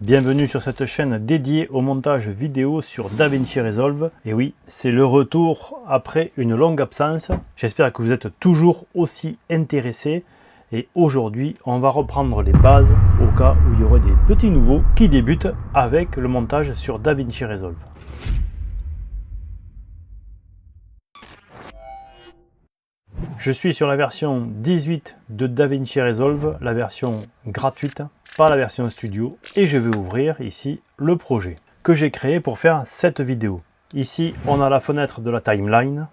Bienvenue sur cette chaîne dédiée au montage vidéo sur DaVinci Resolve. Et oui, c'est le retour après une longue absence. J'espère que vous êtes toujours aussi intéressés. Et aujourd'hui, on va reprendre les bases au cas où il y aurait des petits nouveaux qui débutent avec le montage sur DaVinci Resolve. Je suis sur la version 18 de DaVinci Resolve, la version gratuite, pas la version studio, et je vais ouvrir ici le projet que j'ai créé pour faire cette vidéo. Ici, on a la fenêtre de la timeline.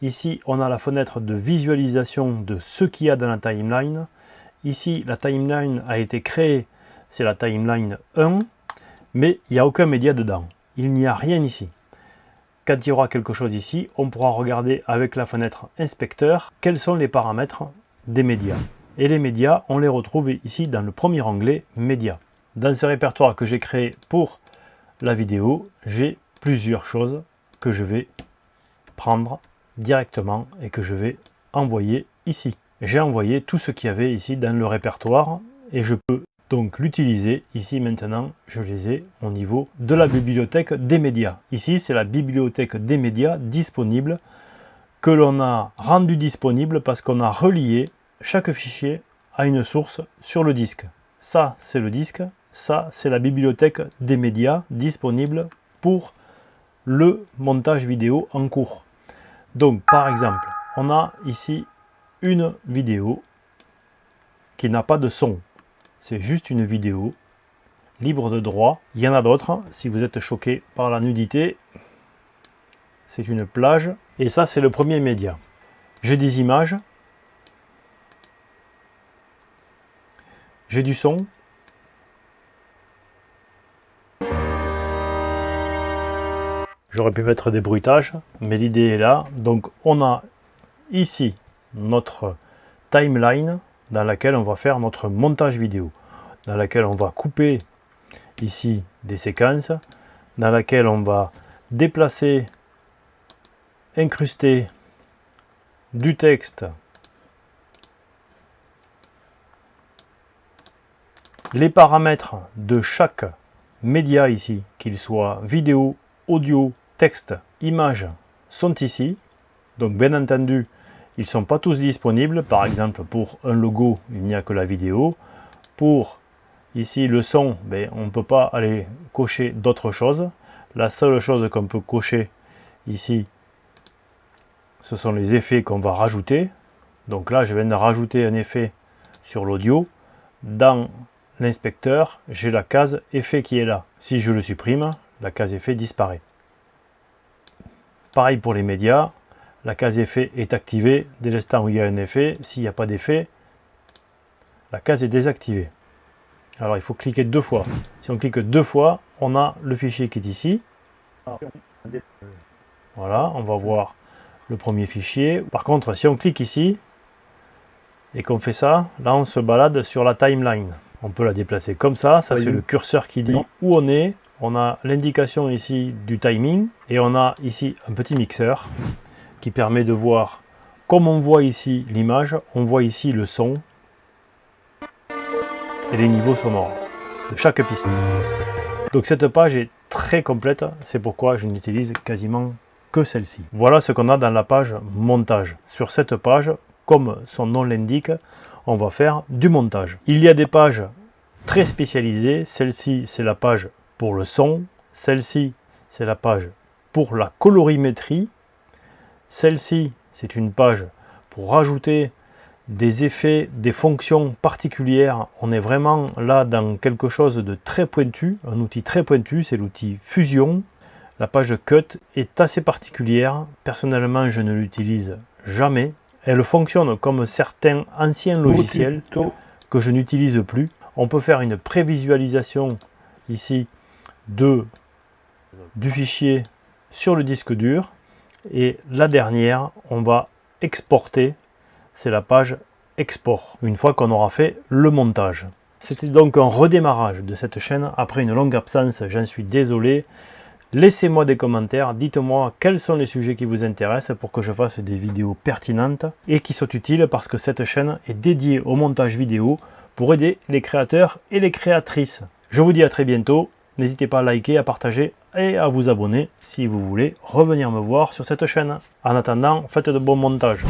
Ici, on a la fenêtre de visualisation de ce qu'il y a dans la timeline. Ici, la timeline a été créée, c'est la timeline 1, mais il n'y a aucun média dedans. Il n'y a rien ici. Quand il y aura quelque chose ici, on pourra regarder avec la fenêtre inspecteur quels sont les paramètres des médias. Et les médias, on les retrouve ici dans le premier onglet médias. Dans ce répertoire que j'ai créé pour la vidéo, j'ai plusieurs choses que je vais prendre directement et que je vais envoyer ici. J'ai envoyé tout ce qu'il y avait ici dans le répertoire et je peux donc l'utiliser ici maintenant. Je les ai au niveau de la bibliothèque des médias. Ici, c'est la bibliothèque des médias disponible que l'on a rendu disponible parce qu'on a relié chaque fichier à une source sur le disque. Ça, c'est le disque. Ça, c'est la bibliothèque des médias disponible pour le montage vidéo en cours. Donc, par exemple, on a ici une vidéo qui n'a pas de son. C'est juste une vidéo libre de droit. Il y en a d'autres. Si vous êtes choqué par la nudité, c'est une plage. Et ça, c'est le premier média. J'ai des images. J'ai du son. J'aurais pu mettre des bruitages, mais l'idée est là. Donc, on a ici notre timeline dans laquelle on va faire notre montage vidéo, dans laquelle on va couper ici des séquences, dans laquelle on va déplacer, incruster du texte, les paramètres de chaque média ici, qu'il soit vidéo, audio, texte, image, sont ici. Donc bien entendu, ils ne sont pas tous disponibles. Par exemple, pour un logo, il n'y a que la vidéo. Pour ici le son, on ne peut pas aller cocher d'autres choses. La seule chose qu'on peut cocher ici, ce sont les effets qu'on va rajouter. Donc là, je viens de rajouter un effet sur l'audio. Dans l'inspecteur, j'ai la case effet qui est là. Si je le supprime, la case effet disparaît. Pareil pour les médias. La case effet est activée dès l'instant où il y a un effet. S'il n'y a pas d'effet, la case est désactivée. Alors il faut cliquer deux fois. Si on clique deux fois, on a le fichier qui est ici. Voilà, on va voir le premier fichier. Par contre, si on clique ici et qu'on fait ça, là on se balade sur la timeline. On peut la déplacer comme ça. Ça, c'est le curseur qui dit où on est. On a l'indication ici du timing et on a ici un petit mixeur qui permet de voir, comme on voit ici l'image, on voit ici le son et les niveaux sonores de chaque piste. Donc cette page est très complète, c'est pourquoi je n'utilise quasiment que celle-ci. Voilà ce qu'on a dans la page montage. Sur cette page, comme son nom l'indique, on va faire du montage. Il y a des pages très spécialisées. Celle-ci, c'est la page pour le son. Celle-ci, c'est la page pour la colorimétrie. Celle-ci, c'est une page pour rajouter des effets, des fonctions particulières. On est vraiment là dans quelque chose de très pointu, un outil très pointu, c'est l'outil Fusion. La page Cut est assez particulière. Personnellement, je ne l'utilise jamais. Elle fonctionne comme certains anciens logiciels que je n'utilise plus. On peut faire une prévisualisation ici du fichier sur le disque dur. Et la dernière, on va exporter, c'est la page export, une fois qu'on aura fait le montage. C'était donc un redémarrage de cette chaîne après une longue absence, j'en suis désolé. Laissez-moi des commentaires, dites-moi quels sont les sujets qui vous intéressent pour que je fasse des vidéos pertinentes et qui soient utiles, parce que cette chaîne est dédiée au montage vidéo pour aider les créateurs et les créatrices. Je vous dis à très bientôt. N'hésitez pas à liker, à partager et à vous abonner si vous voulez revenir me voir sur cette chaîne. En attendant, faites de bons montages.